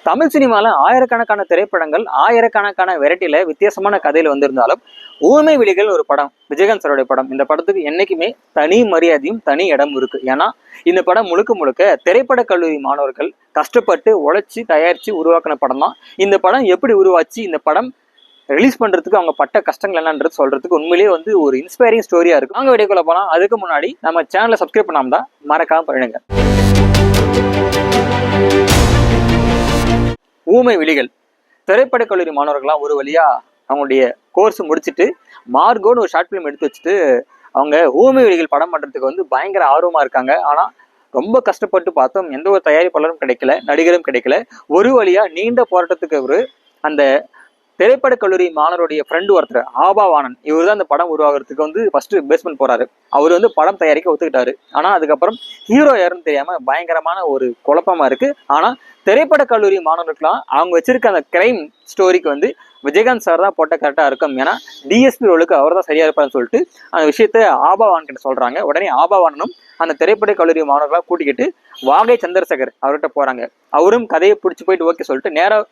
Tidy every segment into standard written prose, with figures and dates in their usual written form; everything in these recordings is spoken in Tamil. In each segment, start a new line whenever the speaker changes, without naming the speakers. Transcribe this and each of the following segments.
தமிழ் சினிமால ஆயிரக்கணக்கான திரைப்படங்கள் ஆயிரக்கணக்கான வெரைட்டில வித்தியாசமான கதையில வந்திருந்தாலும் ஊமை விழிகள் ஒரு படம், விஜயகாந்த் சாரோட படம். இந்த படத்துக்கு என்னைக்குமே தனி மரியாதையும் தனி இடமும் இருக்கு. ஏன்னா இந்த படம் முழுக்க முழுக்க திரைப்பட கல்லூரி மாணவர்கள் கஷ்டப்பட்டு உழைச்சி தயாரிச்சு உருவாக்கின படம் தான். இந்த படம் எப்படி உருவாச்சு, இந்த படம் ரிலீஸ் பண்றதுக்கு அவங்க பட்ட கஷ்டங்கள் என்னன்றது சொல்றதுக்கு உண்மையிலேயே ஒரு இன்ஸ்பைரிங் ஸ்டோரியா இருக்கு. நாங்க வீடியோக்குள்ள போலாம். அதுக்கு முன்னாடி நம்ம சேனலை சப்ஸ்கிரைப் பண்ணாம தான் மறக்காம பண்ணுங்க. ஊமை விழிகள் திரைப்பட கல்லூரி மாணவர்கள்லாம் ஒரு வழியா அவங்களுடைய கோர்ஸ் முடிச்சுட்டு மார்கோன்னு ஒரு ஷார்ட் ஃபிலிம் எடுத்து வச்சுட்டு அவங்க ஊமை விழிகள் படம் பண்றதுக்கு பயங்கர ஆர்வமா இருக்காங்க. ஆனா ரொம்ப கஷ்டப்பட்டு பார்த்தோம், எந்த ஒரு தயாரிப்பாளரும் கிடைக்கல, நடிகரும் கிடைக்கல. ஒரு வழியா நீண்ட போராட்டத்துக்கு அந்த திரைப்பட கல்லூரி மாணவருடைய ஃப்ரெண்டு ஒருத்தர் ஆபாவானன், இவர் தான் அந்த படம் உருவாகிறதுக்கு ஃபர்ஸ்ட் பேஸ்மெண்ட் போறாரு. அவர் படம் தயாரிக்க ஒத்துக்கிட்டாரு. ஆனா அதுக்கப்புறம் ஹீரோ யாருன்னு தெரியாம பயங்கரமான ஒரு குழப்பமா இருக்கு. ஆனா திரைப்பட கல்லூரி மாணவர்களுக்கெல்லாம் அவங்க வச்சிருக்க அந்த கிரைம் ஸ்டோரிக்கு விஜயகாந்த் சார் தான் போட்ட கரெக்டா இருக்கும். ஏன்னா டிஎஸ்பி ரோலுக்கு அவர் தான் சரியா இருப்பாருன்னு சொல்லிட்டு அந்த விஷயத்த ஆபாவான் கிட்ட சொல்றாங்க. உடனே ஆபாவானனும் அந்த திரைப்பட கல்லூரி மாணவர்களா கூட்டிக்கிட்டு வாகை சந்திரசேகர் அவர்கிட்ட போறாங்க. அவரும் கதையை பிடிச்சி போயிட்டு ஓகே சொல்லிட்டு நேரம்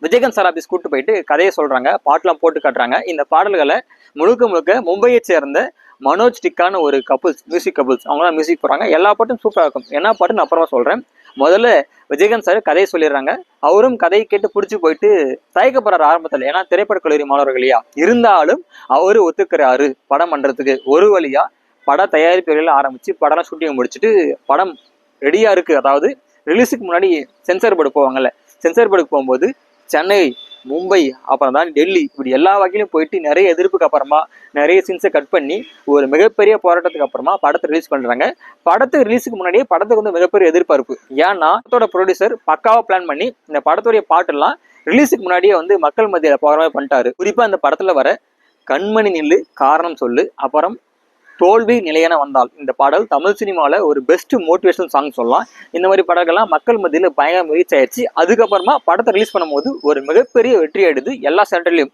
விஜயகாந்த் சார் ஆபீஸ் கூட்டு போயிட்டு கதையை சொல்றாங்க, பாட்டெல்லாம் போட்டு காட்டுறாங்க. இந்த பாடல்களை முழுக்க முழுக்க மும்பையை சேர்ந்த மனோஜ் டிக்கான ஒரு கப்புள்ஸ், மியூசிக் கப்புள்ஸ், அவங்க தான் மியூசிக் போடுறாங்க. எல்லா பாட்டும் சூப்பராக இருக்கும். என்ன பாட்டுன்னு அப்புறமா சொல்றேன். முதல்ல விஜயகாந்த் சார் கதையை சொல்லிடுறாங்க. அவரும் கதையை கேட்டு பிடிச்சி போயிட்டு தயக்கப்படுறாரு ஆரம்பத்தில். ஏன்னா திரைப்பட கல்லூரி மாணவர்களையா இருந்தாலும் அவரு ஒத்துக்கிறாரு படம் பண்றதுக்கு. ஒரு வழியா பட தயாரிப்பு வேலையில ஆரம்பிச்சு படம் ஷூட்டிங் முடிச்சுட்டு படம் ரெடியா இருக்கு. அதாவது ரிலீஸுக்கு முன்னாடி சென்சார் போர்டு போவாங்கல்ல, சென்சார் போர்டுக்கு போகும்போது சென்னை, மும்பை, அப்புறம் தான் டெல்லி, இப்படி எல்லா வகையிலும் போயிட்டு நிறைய எதிர்ப்புக்கு அப்புறமா நிறைய சீன்ஸை கட் பண்ணி ஒரு மிகப்பெரிய போராட்டத்துக்கு அப்புறமா படத்தை ரிலீஸ் பண்றாங்க. படத்துக்கு ரிலீஸுக்கு முன்னாடியே படத்துக்கு மிகப்பெரிய எதிர்பார்ப்பு. ஏன்னா படத்தோட ப்ரொடியூசர் பக்காவா பிளான் பண்ணி இந்த படத்துடைய பாட்டெல்லாம் ரிலீஸுக்கு முன்னாடியே மக்கள் மத்தியில போகிற மாதிரி பண்ணிட்டாரு. குறிப்பா அந்த படத்துல வர கண்மணி நில்லு, காரணம் சொல்லு, அப்புறம் தோல்வி நிலையென வந்தால், இந்த பாடல் தமிழ் சினிமாவில் ஒரு பெஸ்ட் மோட்டிவேஷனல் சாங் சொல்லலாம். இந்த மாதிரி பாடல்கள்லாம் மக்கள் மத்தியில் பயங்கர ரீச் ஆயிடுச்சு. அதுக்கப்புறமா படத்தை ரிலீஸ் பண்ணும்போது ஒரு மிகப்பெரிய வெற்றி ஆயிடுது எல்லா சென்டர்லையும்.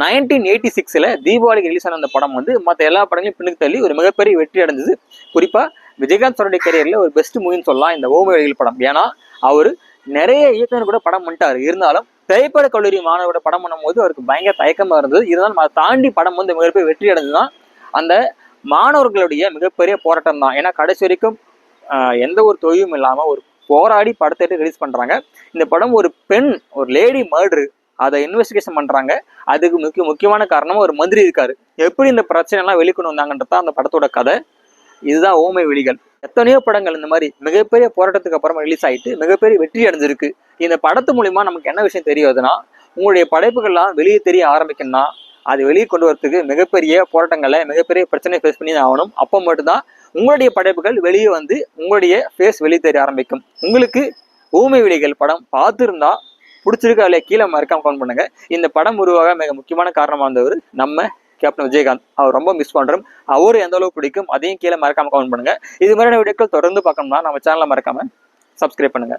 1986 தீபாவளிக்கு ரிலீஸ் ஆன அந்த படம் மற்ற எல்லா படங்களையும் பின்னுக்கு தள்ளி ஒரு மிகப்பெரிய வெற்றி அடைஞ்சது. குறிப்பா விஜயகாந்த் சாருடைய கரியர்ல ஒரு பெஸ்ட் மூவின்னு சொல்லலாம் இந்த ஊமை விழிகள் படம். ஏன்னா அவர் நிறைய இயக்குனர் கூட படம் பண்ணிட்டாரு. இருந்தாலும் திரைப்பட கல்லூரி மாணவரோட படம் பண்ணும்போது அவருக்கு பயங்கர தயக்கமா இருந்தது. இருந்தாலும் அதை தாண்டி படம் மிகப்பெரிய வெற்றி அடைஞ்சுதான் அந்த மாணவர்களுடைய மிகப்பெரிய போராட்டம் தான். ஏன்னா கடைசி வரைக்கும் எந்த ஒரு தொழிலும் இல்லாம ஒரு போராடி படத்தை ரிலீஸ் பண்றாங்க. இந்த படம் ஒரு பெண், ஒரு லேடி மர்டரு, அதை இன்வெஸ்டிகேஷன் பண்றாங்க. அதுக்கு முக்கியமான காரணமா ஒரு மந்திரி இருக்காரு. எப்படி இந்த பிரச்சனை எல்லாம் வெளிக்கொண்டு வந்தாங்கன்றதான் அந்த படத்தோட கதை. இதுதான் ஊமை விழிகள். எத்தனையோ படங்கள் இந்த மாதிரி மிகப்பெரிய போராட்டத்துக்கு அப்புறமா ரிலீஸ் ஆயிட்டு மிகப்பெரிய வெற்றி அடைஞ்சிருக்கு. இந்த படத்து மூலியமா நமக்கு என்ன விஷயம் தெரியுதுன்னா, உங்களுடைய படைப்புகள்லாம் வெளியே தெரிய ஆரம்பிக்கணும்னா அது வெளியே கொண்டு வரதுக்கு மிகப்பெரிய போராட்டங்களை, மிகப்பெரிய பிரச்சனையை ஃபேஸ் பண்ணி ஆகணும். அப்போ மட்டும்தான் உங்களுடைய படைப்புகள் வெளியே உங்களுடைய ஃபேஸ் வெளியே தெரிய ஆரம்பிக்கும். உங்களுக்கு ஊமை விழிகள் படம் பார்த்துருந்தா பிடிச்சிருக்கா இல்லையா கீழே மறக்காம கமெண்ட் பண்ணுங்க. இந்த படம் உருவாக மிக முக்கியமான காரணமாக இருந்தவர் நம்ம கேப்டன் விஜயகாந்த். அவர் ரொம்ப மிஸ் பண்றோம். அவரு எந்த அளவுக்கு பிடிக்கும் அதையும் கீழே மறக்காம கமெண்ட் பண்ணுங்க. இது மாதிரியான வீடியோக்கள் தொடர்ந்து பார்க்கணும்னா நம்ம சேனலை மறக்காம சப்ஸ்கிரைப் பண்ணுங்க.